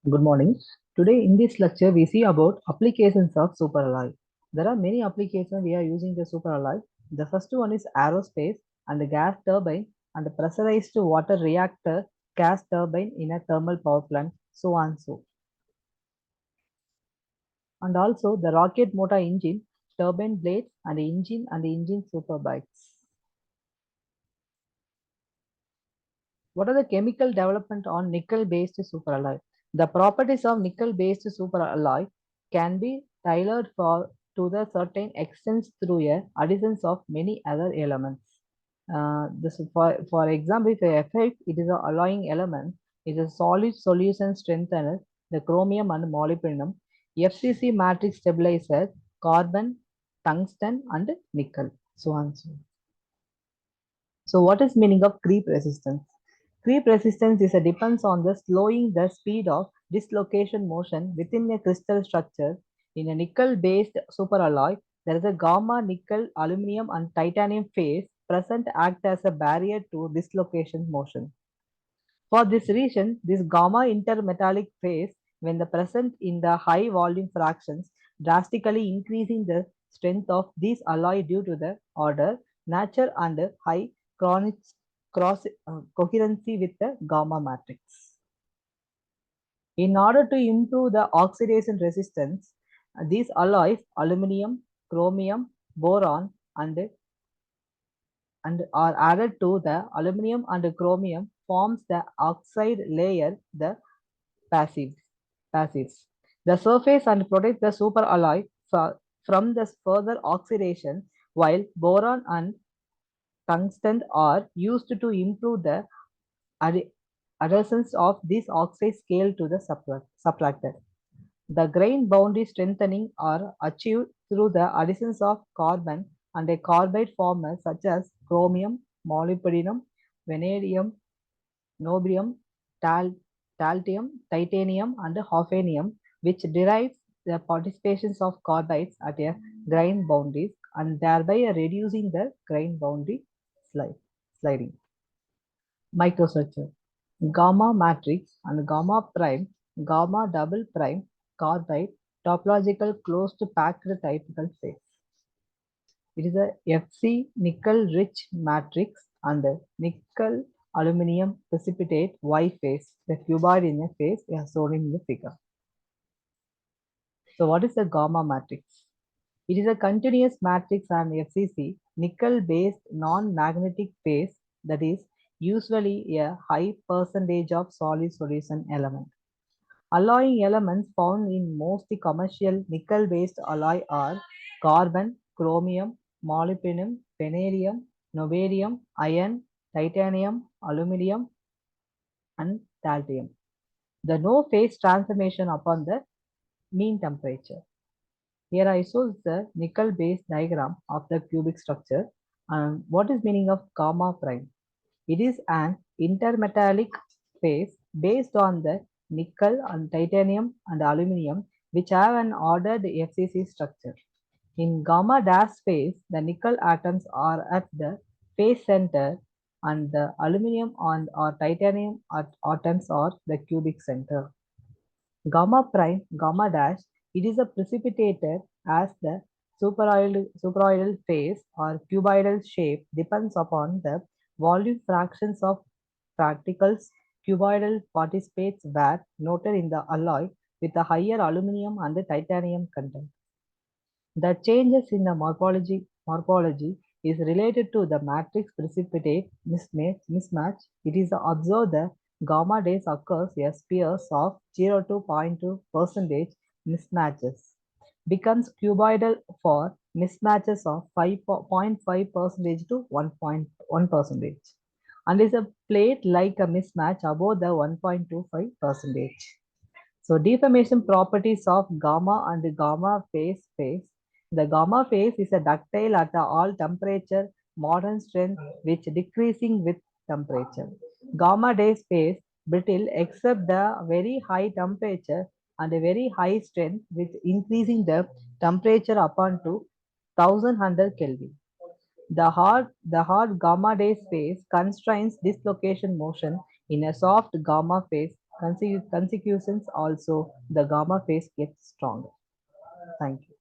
Good morning. Today in this lecture we see about applications of superalloy. There are many applications we are using the superalloy. The first one is aerospace and the gas turbine and the pressurized water reactor, gas turbine in a thermal power plant, so on so. And also the rocket motor engine, turbine blades and the engine superbikes. What are the chemical development on nickel-based superalloy? The properties of nickel-based superalloy can be tailored to the certain extent through a additions of many other elements. For example, if a effect it is an alloying element, is a solid solution strengthener, the chromium and molybdenum, FCC matrix stabilizer, carbon, tungsten, and nickel. So on so. So what is meaning of creep resistance? Creep resistance is a depends on the slowing the speed of dislocation motion within a crystal structure. In a nickel-based superalloy, there is a gamma nickel, aluminum, and titanium phase present act as a barrier to dislocation motion. For this reason, this gamma intermetallic phase, when the present in the high volume fractions, drastically increasing the strength of these alloy due to the order, nature, and high chronic coherency with the gamma matrix. In order to improve the oxidation resistance, these alloys, aluminum, chromium, boron, and are added to the aluminum and chromium forms the oxide layer, the passives. passives. The surface and protect the superalloy from the further oxidation, while boron and tungsten are used to improve the adhesions of this oxide scale to the subtracted. The grain boundary strengthening are achieved through the additions of carbon and a carbide formers such as chromium, molybdenum, vanadium, niobium, tal taltium, titanium, and hafnium, which derives the participations of carbides at a grain boundaries and thereby reducing the grain boundary sliding. Microstructure: gamma matrix and gamma prime, gamma double prime, carbide, topological closed packed typical phase. It is a Fc nickel rich matrix and the nickel aluminum precipitate Y phase, the cuboid in a phase we have shown in the figure. So what is the gamma matrix? It is a continuous matrix and FCC nickel based non-magnetic phase that is usually a high percentage of solid solution element. Alloying elements found in most commercial nickel-based alloy are carbon, chromium, molybdenum, vanadium, niobium, iron, titanium, aluminum, and thallium. The no phase transformation upon the mean temperature. Here I show the nickel-based diagram of the cubic structure. And what is meaning of gamma prime? It is an intermetallic phase based on the nickel and titanium and aluminum which have an ordered FCC structure. In gamma dash phase, the nickel atoms are at the phase center and the aluminum and or titanium atoms are the cubic center. Gamma prime, gamma dash, it is a precipitated as the superoidal phase or cuboidal shape depends upon the volume fractions of particles. Cuboidal participates were noted in the alloy with a higher aluminum and the titanium content. The changes in the morphology is related to the matrix precipitate mismatch. It is observed that gamma days occurs as pairs of 0 to 0.2 percentage mismatches, becomes cuboidal for mismatches of 5.5 percentage to 1.1 percentage, and is a plate like a mismatch above the 1.25 percentage. So deformation properties of gamma and gamma phase. The gamma phase is a ductile at all temperature, modern strength, which decreasing with temperature. Gamma days phase brittle except the very high temperature and a very high strength with increasing the temperature upon to 1100 Kelvin. The hard gamma days phase constrains dislocation motion in a soft gamma phase consecutions also the gamma phase gets stronger. Thank you.